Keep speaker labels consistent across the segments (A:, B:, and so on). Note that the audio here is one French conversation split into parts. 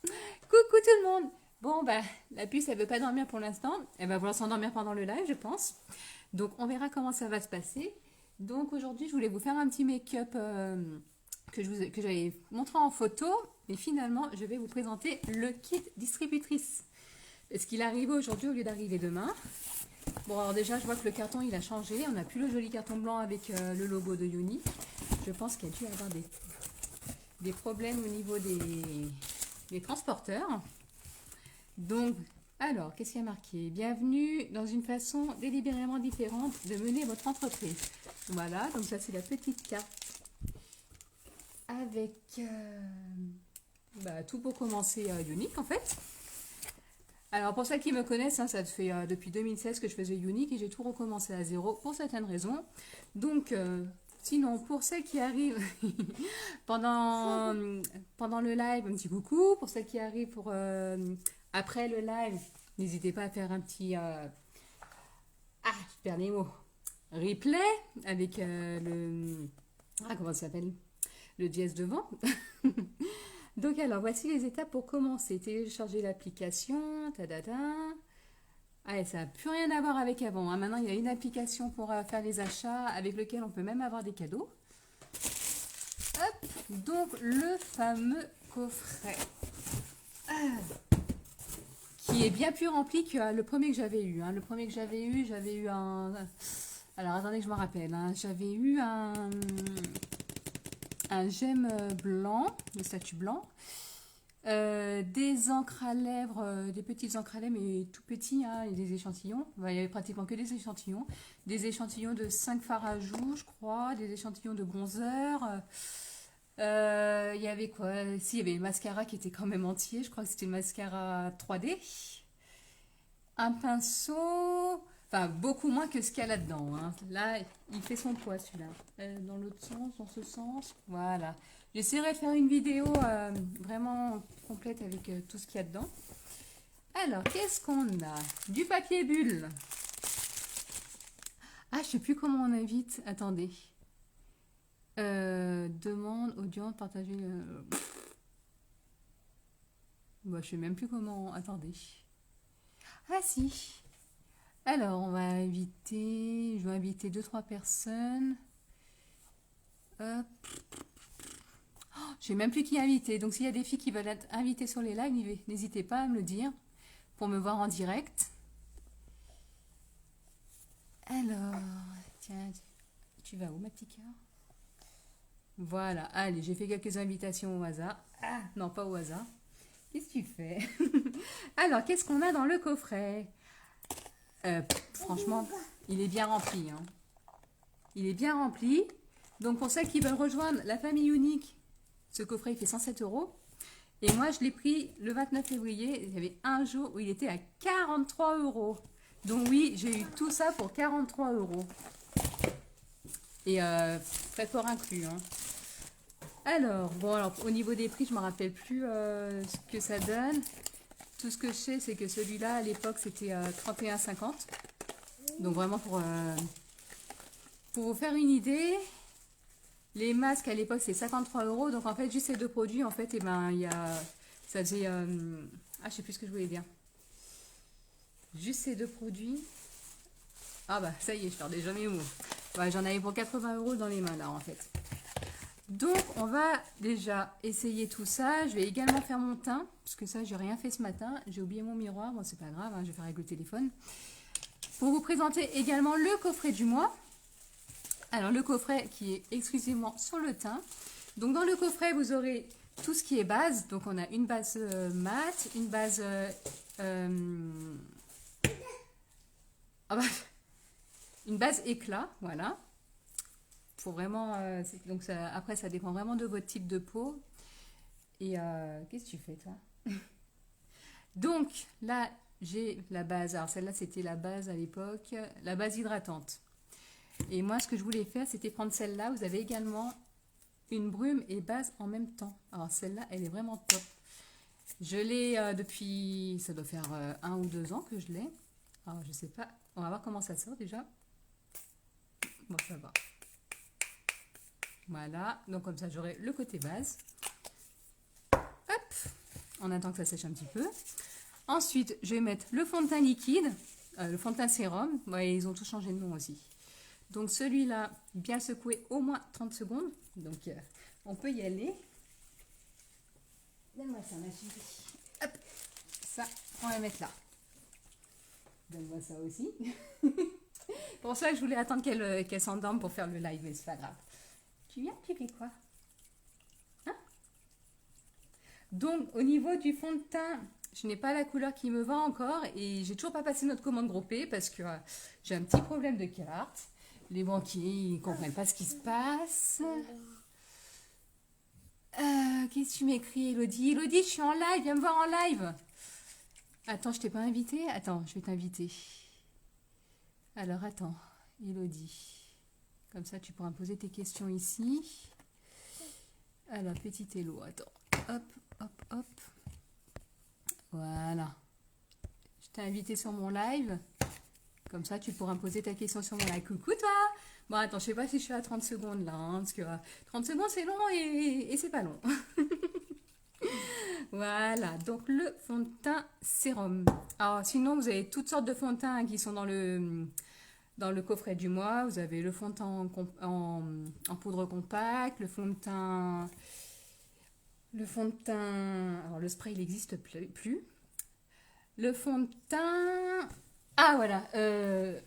A: Coucou tout le monde. Bon, bah, la puce, elle veut pas dormir pour l'instant. Elle va vouloir s'endormir pendant le live, je pense. Donc, on verra comment ça va se passer. Donc, aujourd'hui, je voulais vous faire un petit make-up que j'avais montré en photo. Et finalement, je vais vous présenter le kit distributrice. Est-ce qu'il arrive aujourd'hui au lieu d'arriver demain? Bon, alors déjà, je vois que le carton, il a changé. On n'a plus le joli carton blanc avec le logo de Uni. Je pense qu'il y a dû avoir des problèmes au niveau des transporteurs. Donc, alors, qu'est-ce qu'il y a marqué? Bienvenue dans une façon délibérément différente de mener votre entreprise. Voilà, donc ça c'est la petite carte avec tout pour commencer Unique en fait. Alors pour celles qui me connaissent, hein, ça fait depuis 2016 que je faisais Unique et j'ai tout recommencé à zéro pour certaines raisons. Donc, sinon pour celles qui arrivent pendant, pendant le live, un petit coucou. Pour celles qui arrivent après le live, n'hésitez pas à faire un petit... je perds les mots. Replay avec le... comment ça s'appelle? Le dièse devant. Donc alors, voici les étapes pour commencer. Télécharger l'application. Tadada. Allez, ça n'a plus rien à voir avec avant, hein. Maintenant, il y a une application pour faire les achats avec lequel on peut même avoir des cadeaux. Hop, donc le fameux coffret. Qui est bien plus rempli que le premier que j'avais eu, hein. Le premier que j'avais eu un... Alors attendez que je me rappelle, hein. J'avais eu un gemme blanc, le statut blanc, des encres à lèvres, des petites encres à lèvres, mais tout petits, hein, et des échantillons. Enfin, il y avait pratiquement que des échantillons. Des échantillons de 5 fards à joues, je crois, des échantillons de bronzer. Il y avait quoi? Si, il y avait le mascara qui était quand même entier. Je crois que c'était le mascara 3D. Un pinceau. Enfin, beaucoup moins que ce qu'il y a là-dedans, hein. Là, il fait son poids, celui-là. Dans l'autre sens, dans ce sens. Voilà. J'essaierai de faire une vidéo vraiment complète avec tout ce qu'il y a dedans. Alors, qu'est-ce qu'on a? Du papier bulle. Ah, je sais plus comment on invite. Attendez. Demande, audience, partager. Je sais même plus comment. Attendez. Ah si. Alors, on va inviter. Je vais inviter deux trois personnes. Hop. Oh, je sais même plus qui inviter. Donc, s'il y a des filles qui veulent être invitées sur les lives, n'hésitez pas à me le dire pour me voir en direct. Alors, tiens, tu vas où, ma petite cœur? Voilà, allez, j'ai fait quelques invitations au hasard. Ah, non, pas au hasard. Qu'est-ce que tu fais? Alors, qu'est-ce qu'on a dans le coffret? Franchement, il est bien rempli, hein. Il est bien rempli. Donc, pour celles qui veulent rejoindre la famille unique, ce coffret, il fait 107 euros. Et moi, je l'ai pris le 29 février. Il y avait un jour où il était à 43 euros. Donc, oui, j'ai eu tout ça pour 43 euros. Et frais port inclus, hein. Alors, bon, alors, au niveau des prix, je ne me rappelle plus ce que ça donne. Tout ce que je sais, c'est que celui-là, à l'époque, c'était 31,50. Donc, vraiment, pour vous faire une idée, les masques, à l'époque, c'était 53 euros. Donc, en fait, juste ces deux produits, en fait, et ben, il y a... Ça faisait... je sais plus ce que je voulais dire. Juste ces deux produits. Ah bah, ça y est, je perdais jamais mot. Ouais, j'en avais pour 80 euros dans les mains, là, en fait. Donc, on va déjà essayer tout ça. Je vais également faire mon teint, parce que ça, j'ai rien fait ce matin. J'ai oublié mon miroir. Bon, c'est pas grave, hein, je vais faire avec le téléphone. Pour vous présenter également le coffret du mois. Alors, le coffret qui est exclusivement sur le teint. Donc, dans le coffret, vous aurez tout ce qui est base. Donc, on a une base mat, une base... une base éclat, voilà. Faut vraiment, donc ça, après, ça dépend vraiment de votre type de peau. Et qu'est-ce que tu fais, toi? Donc, là, j'ai la base. Alors, celle-là, c'était la base à l'époque, la base hydratante. Et moi, ce que je voulais faire, c'était prendre celle-là. Vous avez également une brume et base en même temps. Alors, celle-là, elle est vraiment top. Je l'ai depuis, ça doit faire 1 ou 2 ans que je l'ai. Alors, je sais pas. On va voir comment ça sort déjà. Bon, ça va. Voilà. Donc, comme ça, j'aurai le côté base. Hop. en attendant que ça sèche un petit peu. Ensuite, je vais mettre le fond de teint liquide, le fond de teint sérum. Ouais, ils ont tous changé de nom aussi. Donc celui-là, bien secoué au moins 30 secondes. Donc on peut y aller. Donne-moi ça, ma chérie. Hop, ça, on va mettre là. Donne-moi ça aussi. Pour ça, je voulais attendre qu'elle s'endorme pour faire le live, mais c'est pas grave. Tu viens, tu fais quoi? Hein? Donc, au niveau du fond de teint, je n'ai pas la couleur qui me va encore et j'ai toujours pas passé notre commande groupée parce que j'ai un petit problème de carte. Les banquiers ne comprennent pas ce qui se passe. Qu'est-ce que tu m'écris, Elodie? Elodie, je suis en live, viens me voir en live. Attends, je t'ai pas invité? Attends, je vais t'inviter. Alors, attends, Elodie. Comme ça, tu pourras me poser tes questions ici. Alors, petit Elo, attends. Hop, hop, hop. Voilà. Je t'ai invité sur mon live. Comme ça, tu pourras me poser ta question sur mon live. Coucou, toi! Bon, attends, je sais pas si je suis à 30 secondes là, hein, parce que 30 secondes, c'est long et c'est pas long. Voilà, donc le fond de teint sérum. Alors, sinon, vous avez toutes sortes de fonds de teint qui sont dans le coffret du mois. Vous avez le fond de teint en poudre compacte, le fond de teint... Alors, le spray, il n'existe plus. Le fond de teint... Ah, voilà. Je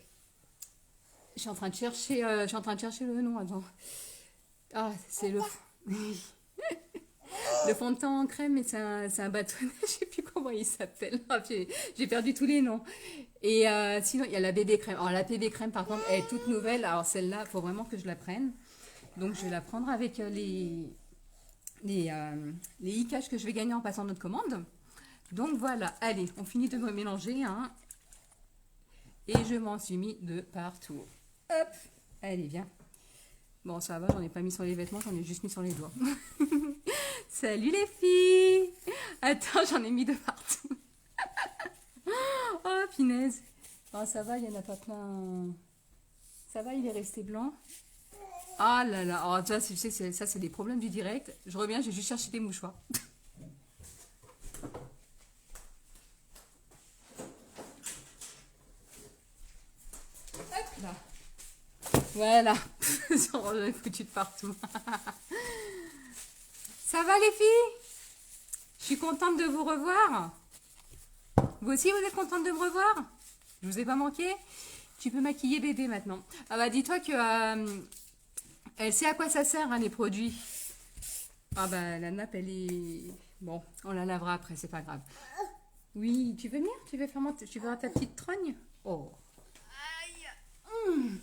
A: suis en train de chercher le nom. Attends. Ah, c'est le... Le fond de teint en crème, mais c'est un bâtonnet, je sais plus comment il s'appelle. Ah, j'ai perdu tous les noms. Et sinon, il y a la bébé crème. Alors, la bébé crème, par contre, elle est toute nouvelle. Alors, celle-là, il faut vraiment que je la prenne. Donc, je vais la prendre avec les e-cash que je vais gagner en passant notre commande. Donc, voilà. Allez, on finit de me mélanger. Hein. Et je m'en suis mis de partout. Hop. Allez, viens. Bon, ça va, j'en ai pas mis sur les vêtements, j'en ai juste mis sur les doigts. Salut les filles! Attends, j'en ai mis de partout. Oh, punaise. Oh, ça va, il n'y en a pas plein. Ça va, il est resté blanc. Ah là là. Oh, tu vois, tu sais, ça, c'est des problèmes du direct. Je reviens, j'ai juste cherché des mouchoirs. Hop là. Voilà. J'en ai foutu de partout. Ça va les filles? Je suis contente de vous revoir. Vous aussi, vous êtes contente de me revoir? Je vous ai pas manqué? Tu peux maquiller bébé maintenant. Ah bah dis-toi que elle sait à quoi ça sert hein, les produits. Ah bah la nappe elle est... Bon, on la lavera après, c'est pas grave. Oui, tu veux venir? Tu veux faire ta petite trogne? Oh. Aïe.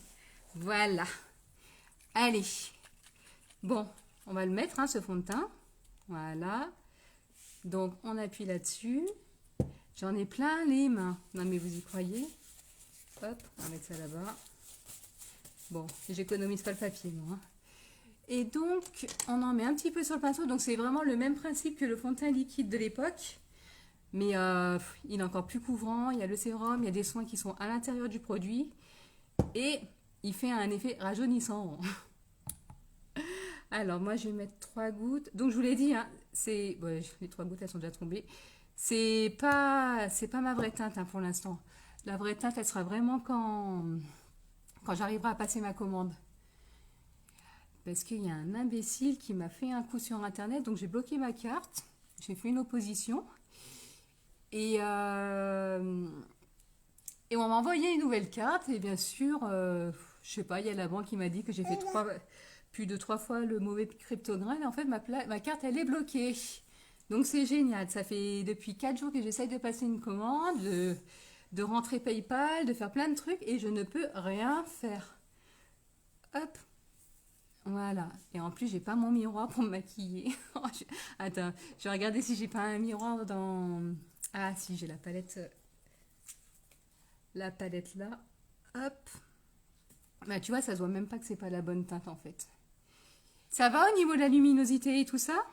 A: Voilà. Allez. Bon, on va le mettre, hein, ce fond de teint. Voilà. Donc, on appuie là-dessus. J'en ai plein les mains. Non, mais vous y croyez? Hop, on va mettre ça là-bas. Bon, j'économise pas le papier, moi. Et donc, on en met un petit peu sur le pinceau. Donc, c'est vraiment le même principe que le fond de teint liquide de l'époque. Mais il est encore plus couvrant. Il y a le sérum, il y a des soins qui sont à l'intérieur du produit. Et il fait un effet rajeunissant. Alors, moi, je vais mettre 3 gouttes. Donc, je vous l'ai dit, hein, c'est... Ouais, les 3 gouttes, elles sont déjà tombées. C'est pas ma vraie teinte hein, pour l'instant. La vraie teinte, elle sera vraiment quand j'arriverai à passer ma commande. Parce qu'il y a un imbécile qui m'a fait un coup sur Internet. Donc, j'ai bloqué ma carte. J'ai fait une opposition. Et on m'a envoyé une nouvelle carte. Et bien sûr, je sais pas, il y a la banque qui m'a dit que j'ai fait plus de 3 fois le mauvais cryptogramme. Et en fait, ma carte, elle est bloquée. Donc, c'est génial. Ça fait depuis 4 jours que j'essaye de passer une commande, de rentrer PayPal, de faire plein de trucs. Et je ne peux rien faire. Hop. Voilà. Et en plus, j'ai pas mon miroir pour me maquiller. Attends, je vais regarder si j'ai pas un miroir dans... Ah, si, j'ai la palette. La palette là. Hop. Bah, tu vois, ça se voit même pas que c'est pas la bonne teinte en fait. Ça va au niveau de la luminosité et tout ça?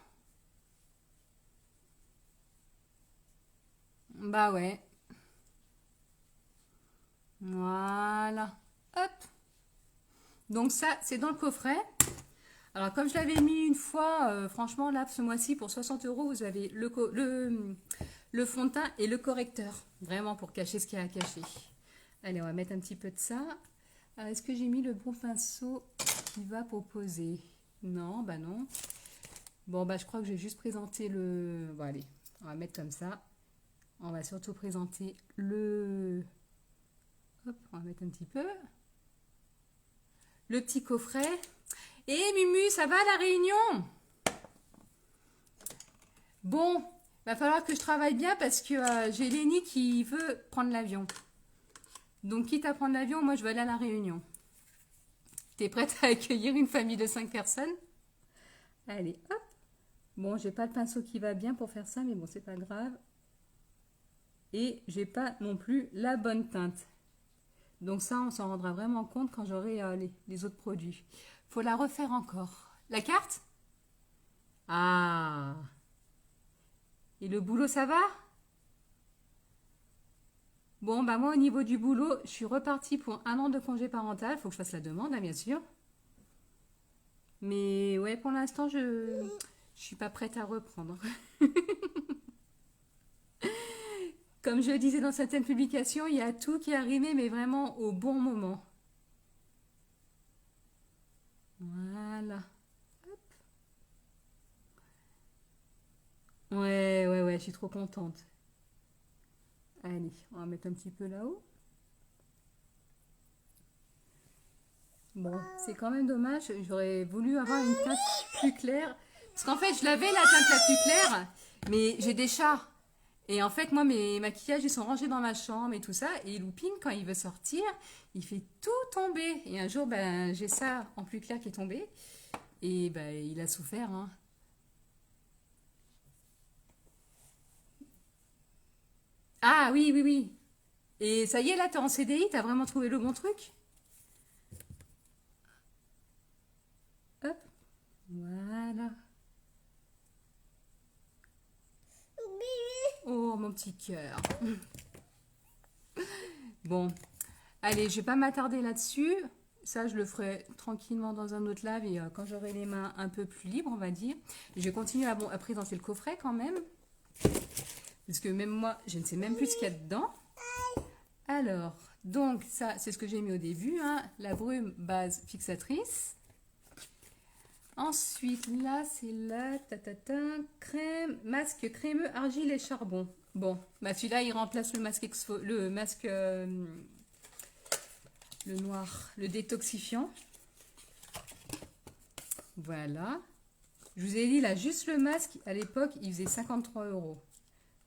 A: Bah ouais. Voilà. Hop. Donc ça, c'est dans le coffret. Alors, comme je l'avais mis une fois, franchement, là, ce mois-ci, pour 60 euros, vous avez le fond de teint et le correcteur. Vraiment pour cacher ce qu'il y a à cacher. Allez, on va mettre un petit peu de ça. Alors, est-ce que j'ai mis le bon pinceau qui va pour poser? Non, bah non. Bon, bah je crois que j'ai juste présenté le... Bon, allez, on va mettre comme ça. On va surtout présenter le... Hop, on va mettre un petit peu. Le petit coffret. Et Mumu, ça va la réunion? Bon, va falloir que je travaille bien parce que j'ai Lénie qui veut prendre l'avion. Donc, quitte à prendre l'avion, moi je vais aller à la réunion. T'es prête à accueillir une famille de 5 personnes? Allez, hop. Bon, j'ai pas le pinceau qui va bien pour faire ça, mais bon, c'est pas grave. Et j'ai pas non plus la bonne teinte. Donc ça, on s'en rendra vraiment compte quand j'aurai les autres produits. Faut la refaire encore. La carte? Ah. Et le boulot, ça va? Bon, bah moi, au niveau du boulot, je suis repartie pour 1 an de congé parental. Faut que je fasse la demande, hein, bien sûr. Mais ouais, pour l'instant, je suis pas prête à reprendre. Comme je le disais dans certaines publications, il y a tout qui est arrivé, mais vraiment au bon moment. Voilà. Ouais, je suis trop contente. Allez, on va mettre un petit peu là-haut. Bon, c'est quand même dommage, j'aurais voulu avoir une teinte plus claire. Parce qu'en fait, je l'avais la teinte la plus claire, mais j'ai des chats. Et en fait, moi, mes maquillages, ils sont rangés dans ma chambre et tout ça. Et Loupine, quand il veut sortir, il fait tout tomber. Et un jour, ben, j'ai ça en plus clair qui est tombé. Et ben, il a souffert, hein. Ah oui, oui, oui. Et ça y est, là, t'es en CDI, t'as vraiment trouvé le bon truc? Hop, voilà. Oh, mon petit cœur. Bon, allez, je vais pas m'attarder là-dessus. Ça, je le ferai tranquillement dans un autre live et quand j'aurai les mains un peu plus libres, on va dire. Je vais continuer à présenter le coffret quand même. Parce que même moi, je ne sais même plus ce qu'il y a dedans. Alors, donc ça, c'est ce que j'ai mis au début, hein, la brume base fixatrice. Ensuite, là, c'est la crème, masque crémeux, argile et charbon. Bon, bah celui-là, il remplace le masque le noir, le détoxifiant. Voilà. Je vous ai dit, là, juste le masque, à l'époque, il faisait 53 euros.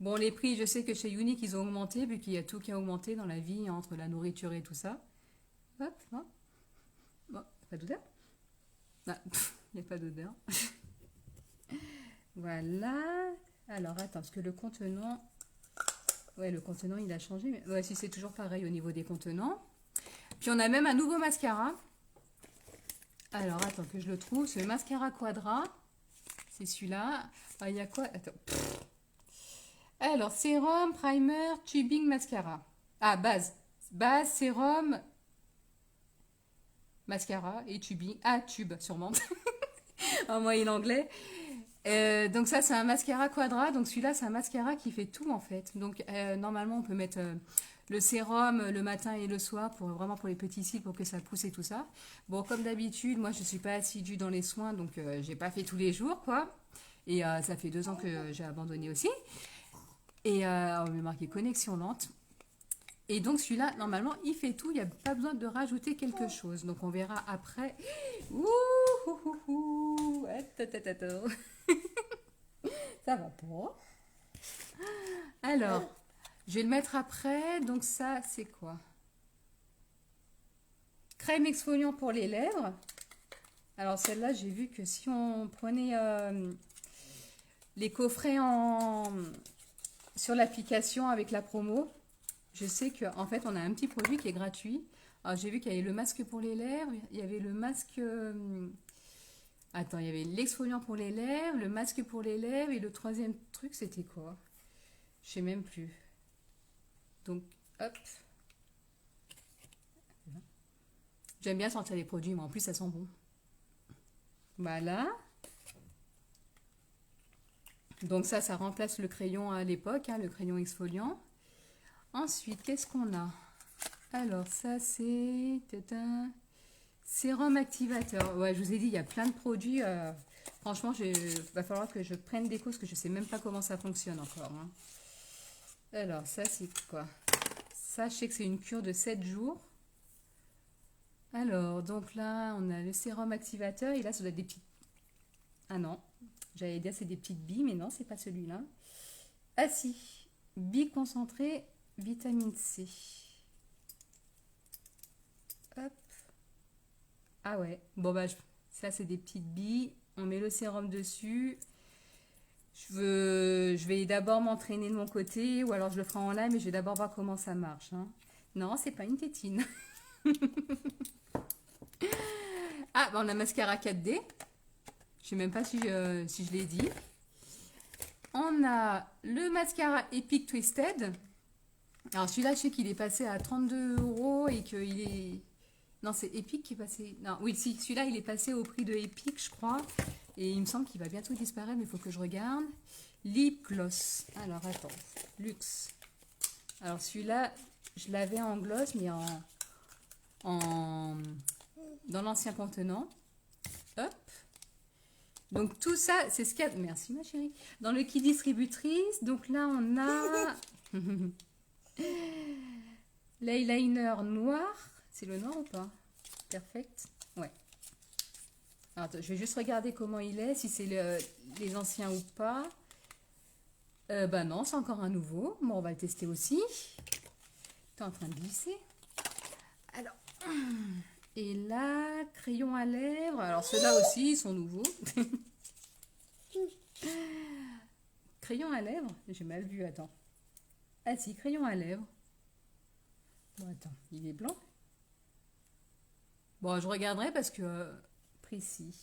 A: Bon, les prix, je sais que chez Unique, ils ont augmenté, vu qu'il y a tout qui a augmenté dans la vie, entre la nourriture et tout ça. Hop, hop. Bon, pas d'odeur? Ah, il n'y a pas d'odeur. Voilà. Alors, attends, parce que le contenant... Ouais, le contenant, il a changé. Mais... Ouais, si c'est toujours pareil au niveau des contenants. Puis, on a même un nouveau mascara. Alors, attends que je le trouve. C'est le mascara Quadra. C'est celui-là. Ah, il y a quoi? Attends. Alors, sérum, primer, tubing, mascara. Ah, base. Base, sérum, mascara et tubing. Ah, tube, sûrement. En moyen anglais. Donc ça, c'est un mascara Quadra. Donc celui-là, c'est un mascara qui fait tout, en fait. Donc, normalement, on peut mettre le sérum le matin et le soir, vraiment pour les petits cils, pour que ça pousse et tout ça. Bon, comme d'habitude, moi, je ne suis pas assidue dans les soins, donc j'ai pas fait tous les jours, quoi. Et ça fait 2 ans que j'ai abandonné aussi. Et on m'a marqué connexion lente. Et donc celui-là, normalement, il fait tout. Il n'y a pas besoin de rajouter quelque chose. Donc on verra après. Ouh, ouh, ouh, ouh. Ça va pas. Alors, je vais le mettre après. Donc ça, c'est quoi? Crème exfoliant pour les lèvres. Alors celle-là, j'ai vu que si on prenait les coffrets sur l'application avec la promo, je sais qu'en fait, on a un petit produit qui est gratuit. Alors, j'ai vu qu'il y avait le masque pour les lèvres, il y avait le masque... Attends, il y avait l'exfoliant pour les lèvres, le masque pour les lèvres, et le troisième truc, c'était quoi? Je sais même plus. Donc, hop. J'aime bien sentir les produits, mais en plus, ça sent bon. Voilà. Donc ça remplace le crayon à l'époque, hein, le crayon exfoliant. Ensuite, qu'est-ce qu'on a? Alors, ça, c'est sérum activateur. Ouais, je vous ai dit, il y a plein de produits. Franchement, va falloir que je prenne des cours parce que je ne sais même pas comment ça fonctionne encore, hein. Alors, ça, c'est quoi? Ça, je sais que c'est une cure de 7 jours. Alors, donc là, on a le sérum activateur. Et là, ça doit être des petites... Ah non, j'allais dire c'est des petites billes, mais non, c'est pas celui-là. Ah si, billes concentrées, vitamine C. Hop. Ah ouais, bon bah, ça c'est des petites billes. On met le sérum dessus. Je vais d'abord m'entraîner de mon côté, ou alors je le ferai en live, mais je vais d'abord voir comment ça marche, hein. Non, c'est pas une tétine. Ah, bah on a mascara 4D. Je sais même pas si je l'ai dit. On a le mascara Epic Twisted. Alors celui-là, je sais qu'il est passé à 32 € et qu'il est... Non, c'est Epic qui est passé... Non, oui, si, celui-là, il est passé au prix de Epic, je crois. Et il me semble qu'il va bientôt disparaître, mais il faut que je regarde. Lip Gloss. Alors, attends. Luxe. Alors, celui-là, je l'avais en gloss, mais dans l'ancien contenant. Hop. Donc, tout ça, c'est ce qu'il y a... Merci, ma chérie. Dans le kit distributrice. Donc là, on a... l'eyeliner noir. C'est le noir ou pas? Perfect. Ouais. Alors, attends, je vais juste regarder comment il est, si c'est les anciens ou pas. Bah non, c'est encore un nouveau. Bon, on va le tester aussi. T'es en train de glisser. Alors, et là, crayon à lèvres. Alors, ceux-là aussi, ils sont nouveaux. Crayon à lèvres. J'ai mal vu, attends. Ah si, crayon à lèvres. Bon, attends, il est blanc. Bon, je regarderai parce que... précis.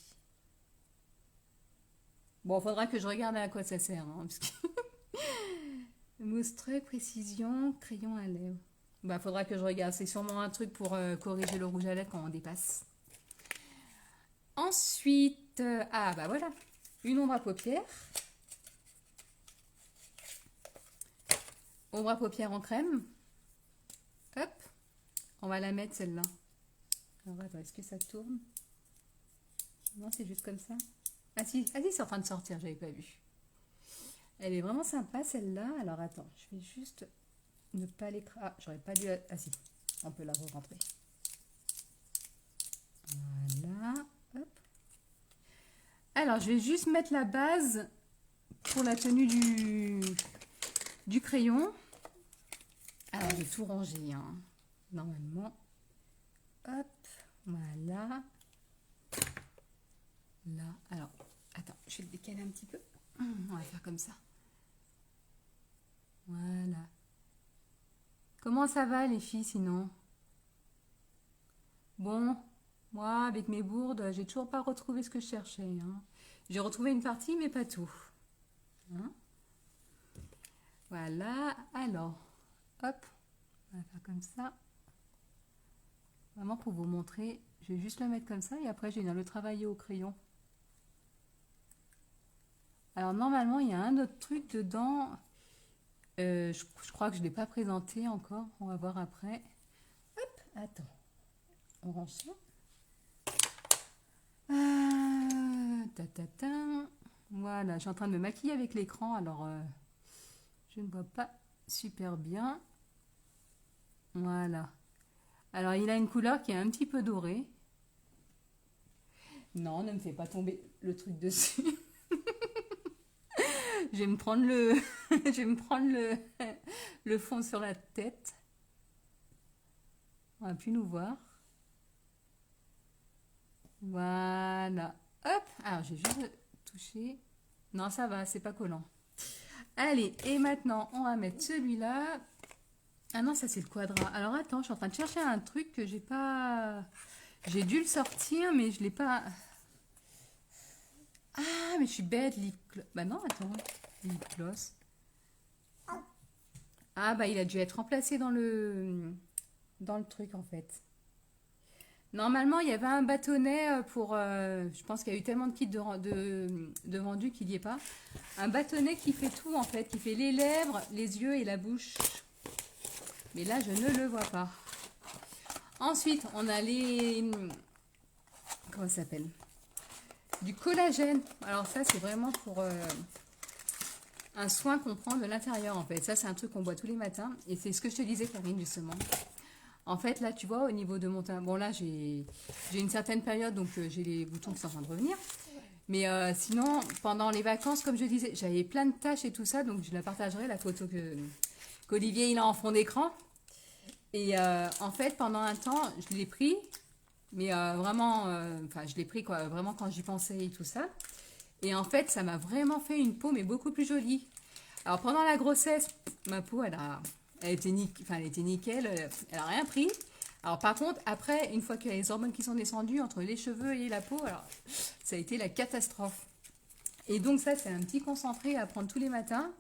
A: Bon, il faudra que je regarde à quoi ça sert, hein, parce que... Mousse trait, précision, crayon à lèvres. Bah, faudra que je regarde. C'est sûrement un truc pour corriger le rouge à lèvres quand on dépasse. Ensuite, ah bah voilà, une ombre à paupières. Ombre à paupières en crème. Hop, on va la mettre celle-là. Alors attends, est-ce que ça tourne? Non, c'est juste comme ça. Ah si, c'est en train de sortir, j'avais pas vu. Elle est vraiment sympa celle-là. Alors attends, je vais juste ne pas l'écraser. Ah, j'aurais pas dû... Ah si, on peut la re-rentrer. Voilà, hop. Alors, je vais juste mettre la base pour la tenue du crayon. Alors, j'ai tout rangé, hein, normalement. Hop, voilà. Là, alors, attends, je vais le décaler un petit peu. On va faire comme ça. Voilà. Comment ça va les filles sinon? Bon, moi avec mes bourdes, j'ai toujours pas retrouvé ce que je cherchais, hein. J'ai retrouvé une partie mais pas tout, hein. Voilà, alors, hop, on va faire comme ça. Vraiment pour vous montrer, je vais juste le mettre comme ça et après je vais venir le travailler au crayon. Alors normalement il y a un autre truc dedans. Je crois que je ne l'ai pas présenté encore. On va voir après. Hop, attends. On range ça. Voilà, je suis en train de me maquiller avec l'écran. Alors, je ne vois pas super bien. Voilà. Alors, il a une couleur qui est un petit peu dorée. Non, ne me fais pas tomber le truc dessus. Je vais me prendre je vais me prendre le fond sur la tête. On va plus nous voir. Voilà. Hop. Alors, j'ai juste touché. Non, ça va, c'est pas collant. Allez, et maintenant, on va mettre celui-là. Ah non, ça, c'est le quadrat. Alors, attends, je suis en train de chercher un truc que j'ai pas... J'ai dû le sortir, mais je l'ai pas... Ah, mais je suis bête. Bah non, attends. Lip gloss. Ah, bah il a dû être remplacé dans le truc, en fait. Normalement, il y avait un bâtonnet pour... je pense qu'il y a eu tellement de kits de vendus qu'il n'y est pas. Un bâtonnet qui fait tout, en fait. Qui fait les lèvres, les yeux et la bouche. Mais là, je ne le vois pas. Ensuite, on a les... Comment ça s'appelle? Du collagène. Alors ça, c'est vraiment pour un soin qu'on prend de l'intérieur, en fait. Ça, c'est un truc qu'on boit tous les matins. Et c'est ce que je te disais, Karine, justement. En fait, là, tu vois, au niveau de mon teint... Bon, là, j'ai une certaine période, donc j'ai les boutons qui sont en train de revenir. Mais sinon, pendant les vacances, comme je disais, j'avais plein de taches et tout ça. Donc, je la partagerai, la photo qu'Olivier, il a en fond d'écran. Et en fait, pendant un temps, je l'ai pris. Mais vraiment, enfin, je l'ai pris, quoi, vraiment quand j'y pensais et tout ça. Et en fait, ça m'a vraiment fait une peau, mais beaucoup plus jolie. Alors, pendant la grossesse, ma peau, elle était nickel, elle a rien pris. Alors par contre, après, une fois qu'il y a les hormones qui sont descendues entre les cheveux et la peau, alors ça a été la catastrophe. Et donc ça, c'est un petit concentré à prendre tous les matins.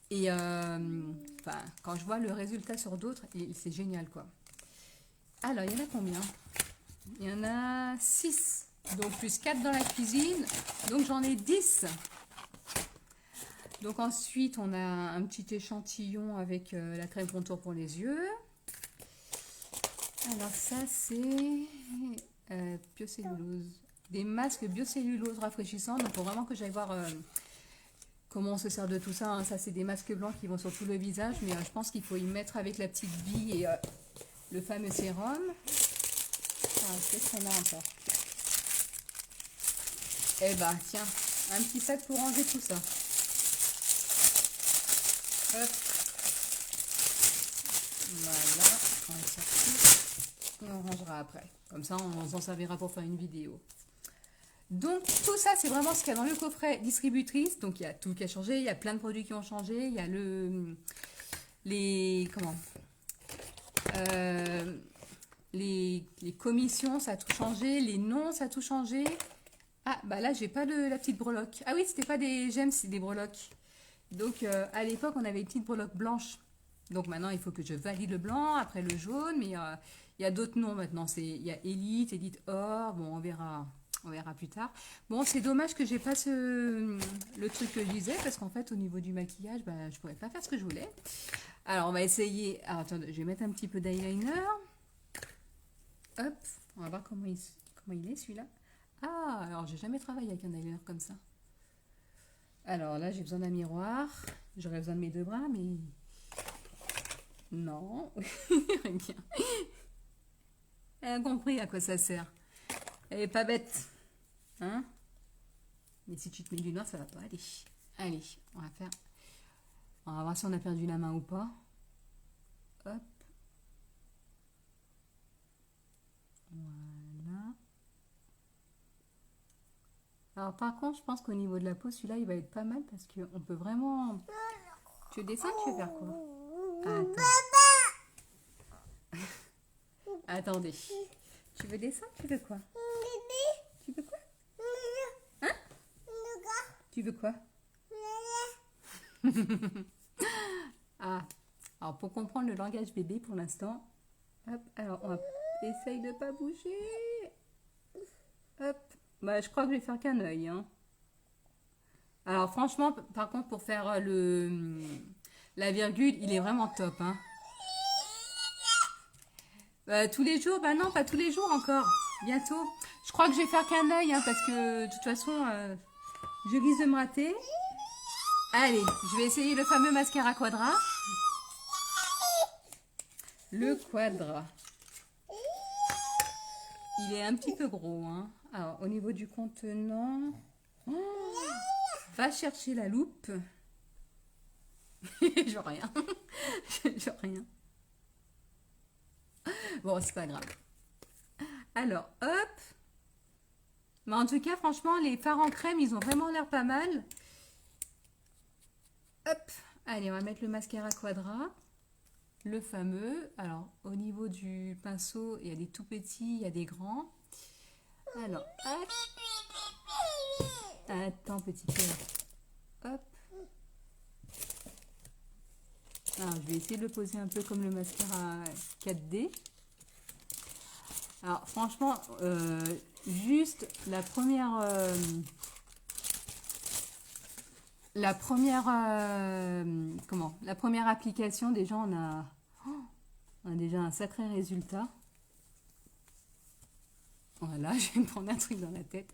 A: Et quand je vois le résultat sur d'autres, c'est génial, quoi. Alors, il y en a combien? Il y en a 6. Donc plus 4 dans la cuisine. Donc j'en ai 10. Donc ensuite, on a un petit échantillon avec la crème contour pour les yeux. Alors ça, c'est biocellulose. Des masques biocellulose rafraîchissants. Donc il faut vraiment que j'aille voir comment on se sert de tout ça. Hein. Ça, c'est des masques blancs qui vont sur tout le visage. Mais je pense qu'il faut y mettre avec la petite bille et le fameux sérum. Qu'est-ce qu'on a encore? Eh ben, tiens, un petit sac pour ranger tout ça. Hop. Voilà, on va sortir et on rangera après. Comme ça, on s'en servira pour faire une vidéo. Donc, tout ça, c'est vraiment ce qu'il y a dans le coffret distributrice. Donc, il y a tout qui a changé. Il y a plein de produits qui ont changé. Il y a les commissions, ça a tout changé. Les noms, ça a tout changé. Ah, bah là, j'ai pas la petite breloque. Ah oui, c'était pas des gemmes, c'est des breloques. Donc, à l'époque, on avait une petite breloque blanche. Donc, maintenant, il faut que je valide le blanc, après le jaune. Mais il y a d'autres noms maintenant. Il y a Elite, Elite Or. Bon, on verra plus tard. Bon, c'est dommage que j'ai pas le truc que je disais. Parce qu'en fait, au niveau du maquillage, bah, je pourrais pas faire ce que je voulais. Alors, on va essayer. Alors, attendez, je vais mettre un petit peu d'eyeliner. Hop, on va voir comment il est celui-là. Ah, alors j'ai jamais travaillé avec un eyeliner comme ça. Alors là, j'ai besoin d'un miroir. J'aurais besoin de mes deux bras, mais... Non. Regarde. Elle a compris à quoi ça sert. Elle est pas bête. Hein? Mais si tu te mets du noir, ça va pas aller. Allez, on va faire... On va voir si on a perdu la main ou pas. Hop. Voilà. Alors par contre, je pense qu'au niveau de la peau, celui-là, il va être pas mal parce qu'on peut vraiment... Tu dessines, tu veux faire quoi? Attends. Attendez. Tu veux descendre? Tu veux quoi? Tu veux quoi? Hein? Tu veux quoi? Ah. Alors pour comprendre le langage bébé pour l'instant, hop, alors on essaye de pas bouger. Hop. Bah je crois que je vais faire qu'un œil. Hein. Alors franchement, par contre, pour faire la virgule, il est vraiment top. Hein. Tous les jours, bah non, pas tous les jours encore. Bientôt. Je crois que je vais faire qu'un œil, hein, parce que de toute façon, je risque de me rater. Allez, je vais essayer le fameux mascara Quadra. Le Quadra. Il est un petit peu gros. Hein. Alors, au niveau du contenant... Oh, va chercher la loupe. Je vois rien. Je vois rien. Bon, c'est pas grave. Alors, hop. Mais en tout cas, franchement, les fards en crème, ils ont vraiment l'air pas mal. Hop. Allez, on va mettre le mascara Quadra. Le fameux. Alors, au niveau du pinceau, il y a des tout petits, il y a des grands. Alors, hop. Attends, petit cœur. Hop. Alors, je vais essayer de le poser un peu comme le mascara 4D. Alors franchement, juste la première la première application, déjà on a déjà un sacré résultat. Voilà, je vais me prendre un truc dans la tête.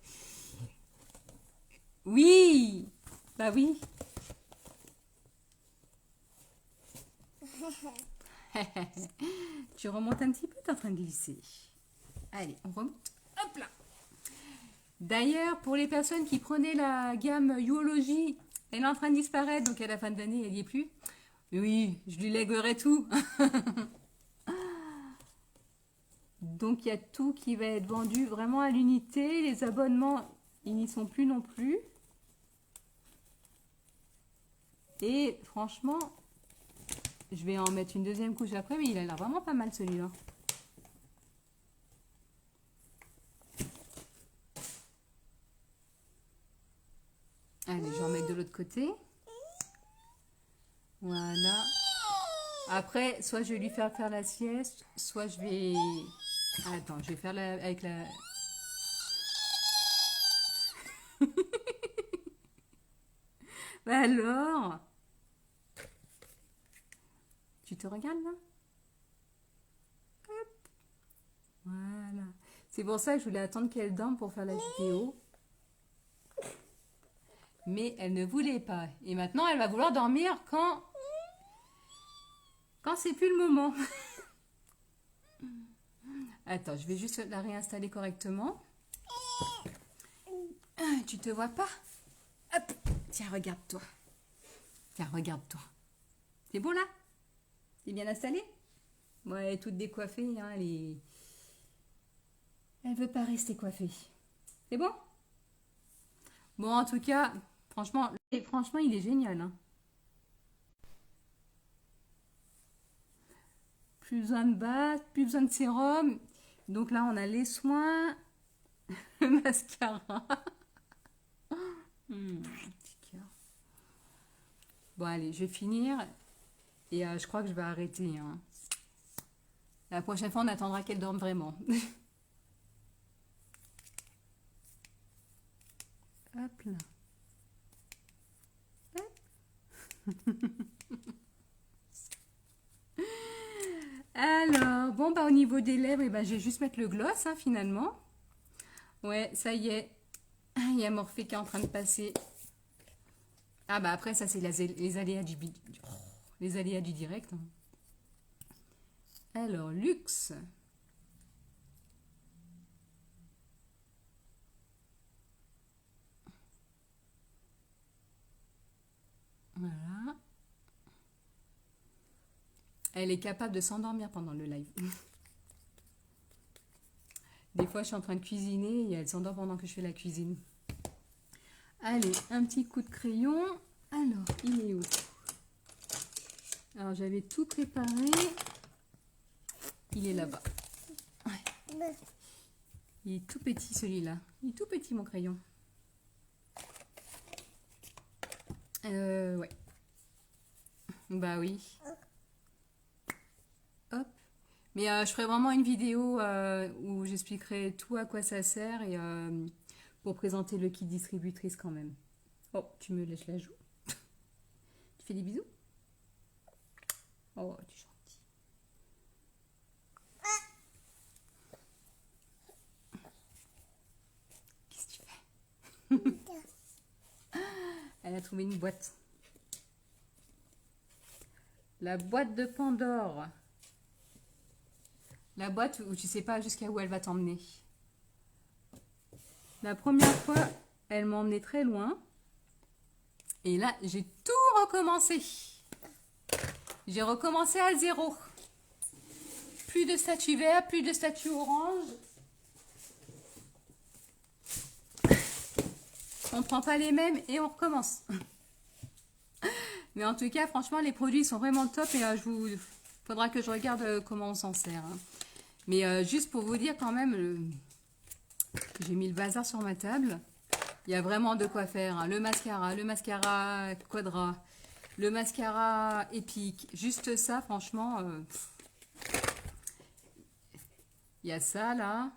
A: Oui, bah oui. Tu remontes un petit peu, t'es en train de glisser. Allez, on remonte. Hop là. D'ailleurs, pour les personnes qui prenaient la gamme Uology, elle est en train de disparaître, donc à la fin de l'année, elle n'y est plus. Oui, je lui lèguerai tout. Donc il y a tout qui va être vendu vraiment à l'unité. Les abonnements, ils n'y sont plus non plus. Et franchement, je vais en mettre une deuxième couche après, mais il a l'air vraiment pas mal celui-là. Allez, je vais en mettre de l'autre côté. Voilà. Après, soit je vais lui faire la sieste, soit je vais... Attends, je vais faire avec la... Bah alors, tu te regardes là? Hop. Voilà. C'est pour ça que je voulais attendre qu'elle dorme pour faire la vidéo. Mais elle ne voulait pas. Et maintenant, elle va vouloir dormir quand c'est plus le moment. Attends, je vais juste la réinstaller correctement. Tu te vois pas? Hop. Tiens, regarde-toi. Tiens, regarde-toi. C'est bon là? C'est bien installé? Ouais, elle est toute décoiffée. Hein, elle veut pas rester coiffée. C'est bon? Bon, en tout cas, franchement, il est génial. Hein. Plus besoin de base, plus besoin de sérum. Donc là, on a les soins, le mascara. Petit cœur. Bon, allez, je vais finir. Et je crois que je vais arrêter. Hein. La prochaine fois, on attendra qu'elle dorme vraiment. Hop là. Hop. Alors, bon, bah au niveau des lèvres, eh ben, je vais juste mettre le gloss, hein, finalement. Ouais, ça y est. Il y a Morphée qui est en train de passer. Ah bah après, ça c'est les aléas du direct. Hein. Alors, luxe. Voilà. Elle est capable de s'endormir pendant le live. Des fois, je suis en train de cuisiner et elle s'endort pendant que je fais la cuisine. Allez, un petit coup de crayon. Alors, il est où? Alors, j'avais tout préparé. Il est là-bas. Ouais. Il est tout petit, celui-là. Il est tout petit, mon crayon. Ouais. Bah oui. Hop. Mais je ferai vraiment une vidéo où j'expliquerai tout à quoi ça sert et pour présenter le kit distributrice quand même. Oh, tu me lèches la joue. Tu fais des bisous? Oh, tu es gentil. Qu'est-ce que tu fais? Elle a trouvé une boîte. La boîte de Pandore. La boîte où tu sais pas jusqu'à où elle va t'emmener. La première fois, elle m'a emmené très loin. Et là, j'ai tout recommencé. J'ai recommencé à zéro. Plus de statue vert, plus de statue orange. On ne prend pas les mêmes et on recommence. Mais en tout cas, franchement, les produits sont vraiment top et faudra que je regarde comment on s'en sert. Hein. Mais juste pour vous dire quand même, j'ai mis le bazar sur ma table. Il y a vraiment de quoi faire. Hein. Le mascara Quadra, le mascara épique. Juste ça, franchement, il Il y a ça là.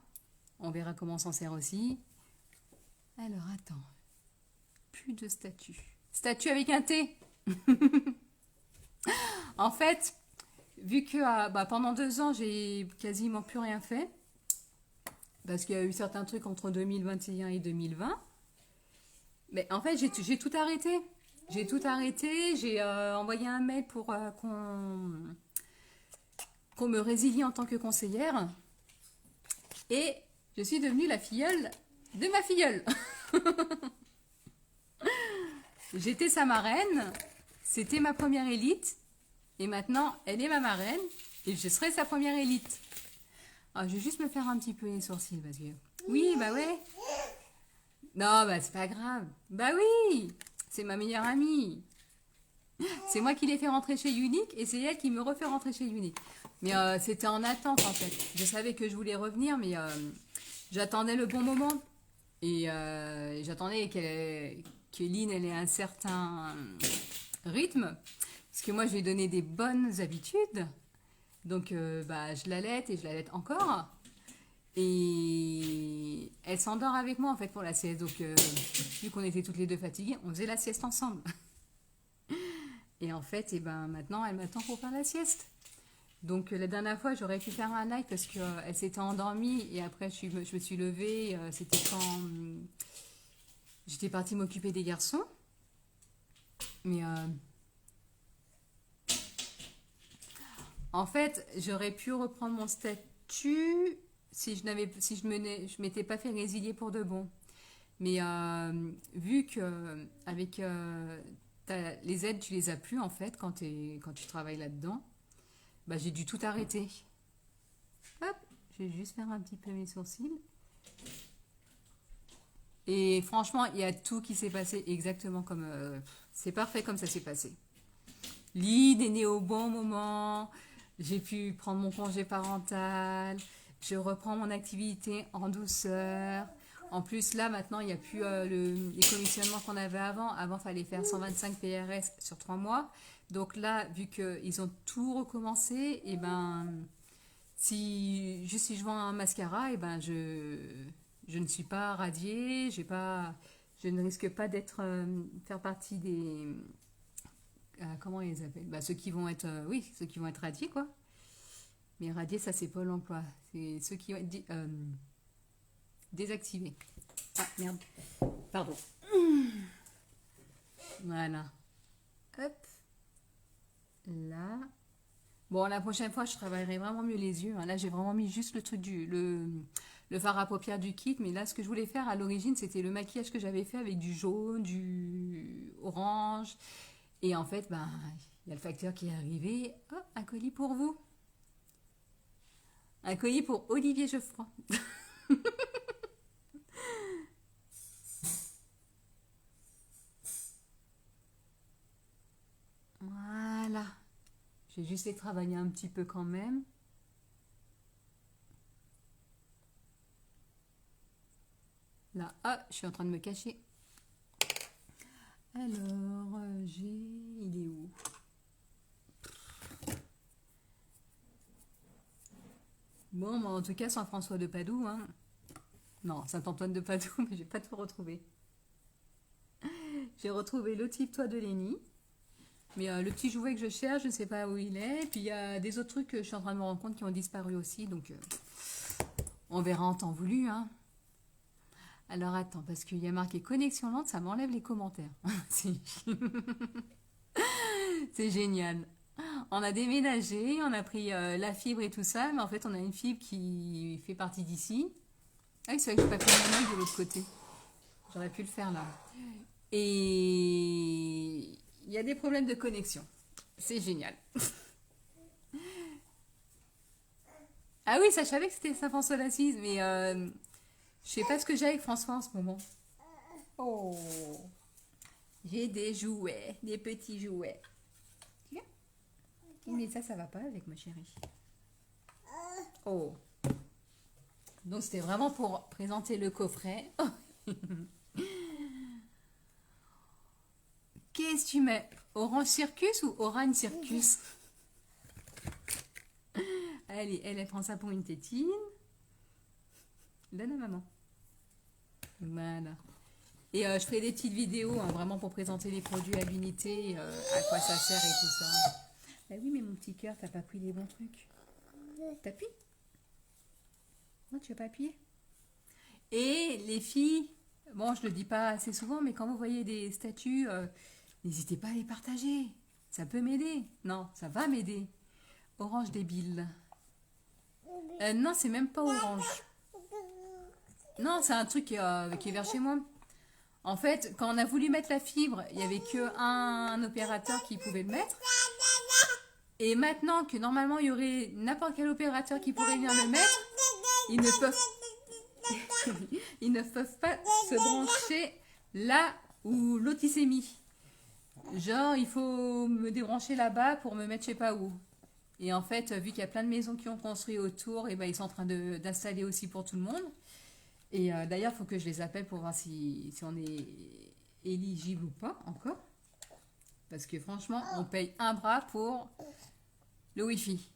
A: On verra comment on s'en sert aussi. Alors attends. Plus de statue. Statue avec un T. En fait, vu que pendant 2 ans, j'ai quasiment plus rien fait. Parce qu'il y a eu certains trucs entre 2021 et 2020. Mais en fait, j'ai tout arrêté. J'ai tout arrêté. J'ai envoyé un mail pour qu'on me résilie en tant que conseillère. Et je suis devenue la filleule de ma filleule. J'étais sa marraine. C'était ma première élite. Et maintenant, elle est ma marraine. Et je serai sa première élite. Alors, je vais juste me faire un petit peu les sourcils. Parce que... Oui, bah ouais. Non, bah c'est pas grave. Bah oui, c'est ma meilleure amie. C'est moi qui l'ai fait rentrer chez Unique et c'est elle qui me refait rentrer chez Unique. Mais c'était en attente en fait. Je savais que je voulais revenir, mais j'attendais le bon moment. Et j'attendais que Lynn elle ait un certain rythme. Parce que moi, je lui ai donné des bonnes habitudes. Donc, je l'allaite et je l'allaite encore. Et elle s'endort avec moi en fait pour la sieste. Donc, vu qu'on était toutes les deux fatiguées, on faisait la sieste ensemble. Et en fait, maintenant, elle m'attend pour faire la sieste. Donc, la dernière fois, j'aurais pu faire un live parce qu'elle s'était endormie. Et après, je me suis levée. C'était quand j'étais partie m'occuper des garçons. Mais en fait, j'aurais pu reprendre mon statut si je m'étais pas fait résilier pour de bon. Mais vu que avec les aides, tu les as plus en fait quand tu travailles là-dedans, j'ai dû tout arrêter. Hop, je vais juste faire un petit peu mes sourcils. Et franchement, il y a tout qui s'est passé exactement comme... c'est parfait comme ça s'est passé. Lyd est née au bon moment. J'ai pu prendre mon congé parental. Je reprends mon activité en douceur. En plus, là, maintenant, il n'y a plus les commissionnements qu'on avait avant. Avant, il fallait faire 125 PRS sur 3 mois. Donc là, vu qu'ils ont tout recommencé, et si je vends un mascara, je ne suis pas radiée. Je ne risque pas faire partie des... comment ils appellent ceux qui vont être ceux qui vont être radiés quoi. Mais radiés, ça c'est Pôle emploi, c'est ceux qui vont être désactivés. Ah merde, pardon. Voilà, hop là. Bon, la prochaine fois je travaillerai vraiment mieux les yeux, hein. Là j'ai vraiment mis juste le truc le fard à paupières du kit. Mais là ce que je voulais faire à l'origine, c'était le maquillage que j'avais fait avec du jaune, du orange. Et en fait, il y a le facteur qui est arrivé. Oh, un colis pour vous. Un colis pour Olivier Geoffroy. Voilà. J'ai juste les travailler un petit peu quand même. Là, je suis en train de me cacher. Alors, il est où? Bon, en tout cas, Saint-François de Padoue, hein. Non, Saint-Antoine de Padoue, mais j'ai pas tout retrouvé. J'ai retrouvé le type toit de Lénie. Mais le petit jouet que je cherche, je ne sais pas où il est. Et puis il y a des autres trucs que je suis en train de me rendre compte qui ont disparu aussi. Donc on verra en temps voulu, hein. Alors attends, parce qu'il y a marqué connexion lente, ça m'enlève les commentaires. C'est génial. On a déménagé, on a pris la fibre et tout ça, mais en fait on a une fibre qui fait partie d'ici. Ah oui, c'est vrai que je n'ai pas fait mon œil de l'autre côté. J'aurais pu le faire là. Et il y a des problèmes de connexion. C'est génial. Ah oui, ça, je savais que c'était Saint-François d'Assise, mais je sais pas ce que j'ai avec François en ce moment. Oh, j'ai des jouets, des petits jouets. Mais ça va pas avec ma chérie. Oh. Donc c'était vraiment pour présenter le coffret. Qu'est-ce que tu mets? Orange Circus ou Orange Circus? Allez, elle prend ça pour une tétine. Donne à maman. Voilà. Et je ferai des petites vidéos, hein, vraiment pour présenter les produits à l'unité, à quoi ça sert et tout ça. Bah oui, mais mon petit cœur, t'as pas pris les bons trucs. T'appuies? Non, tu veux pas appuyer? Et les filles, bon, je le dis pas assez souvent, mais quand vous voyez des statuts, n'hésitez pas à les partager. Ça peut m'aider. Non, ça va m'aider. Orange débile. Non, c'est même pas orange. Non, c'est un truc qui est vers chez moi. En fait, quand on a voulu mettre la fibre, il n'y avait qu'un opérateur qui pouvait le mettre. Et maintenant que normalement il y aurait n'importe quel opérateur qui pourrait venir le mettre, ils ne peuvent, ils ne peuvent pas se brancher là où l'autre il s'est mis. Genre, il faut me débrancher là-bas pour me mettre je sais pas où. Et en fait, vu qu'il y a plein de maisons qui ont construit autour, et ben, ils sont en train d'installer aussi pour tout le monde. Et d'ailleurs, il faut que je les appelle pour voir si on est éligible ou pas encore. Parce que franchement, on paye un bras pour le Wi-Fi.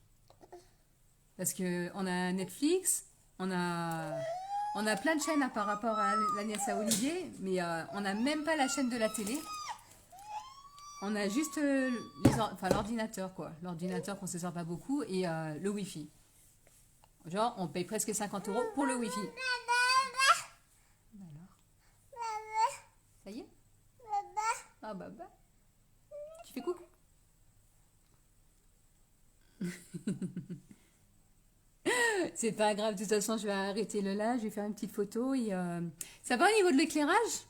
A: Parce qu'on a Netflix, on a plein de chaînes hein, par rapport à l'Agnès à Olivier, mais on n'a même pas la chaîne de la télé. On a juste l'ordinateur, quoi. L'ordinateur qu'on ne se sert pas beaucoup et le Wi-Fi. Genre, on paye presque 50 € pour le Wi-Fi. Alors, ça y est? Ah, baba. Tu fais coucou? C'est pas grave, de toute façon, je vais arrêter le live, je vais faire une petite photo. Et, ça va au niveau de l'éclairage?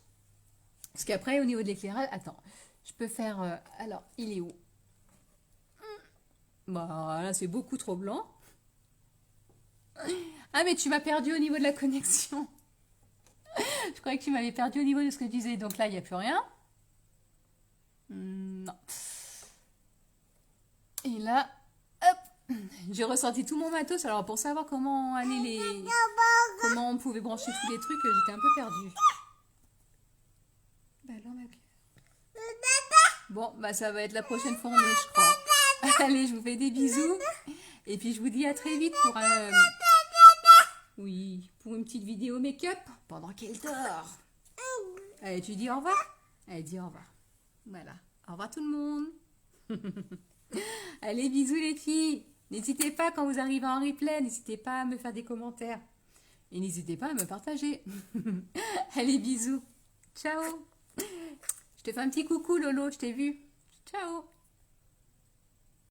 A: Parce qu'après, au niveau de l'éclairage, attends, je peux faire... alors, il est où? Bah, là, c'est beaucoup trop blanc. Ah, mais tu m'as perdu au niveau de la connexion. Je croyais que tu m'avais perdu au niveau de ce que tu disais. Donc là, il n'y a plus rien. Non. Et là, hop, j'ai ressorti tout mon matos. Alors, pour savoir comment comment on pouvait brancher tous les trucs, j'étais un peu perdue. Bah alors, ma clé. Bon, bah ça va être la prochaine fournée, je crois. Allez, je vous fais des bisous. Et puis, je vous dis à très vite pour oui, pour une petite vidéo make-up pendant qu'elle dort. Allez, tu dis au revoir? Allez, dis au revoir. Voilà. Au revoir tout le monde. Allez, bisous les filles. N'hésitez pas quand vous arrivez en replay, n'hésitez pas à me faire des commentaires. Et n'hésitez pas à me partager. Allez, bisous. Ciao. Je te fais un petit coucou Lolo, je t'ai vu. Ciao.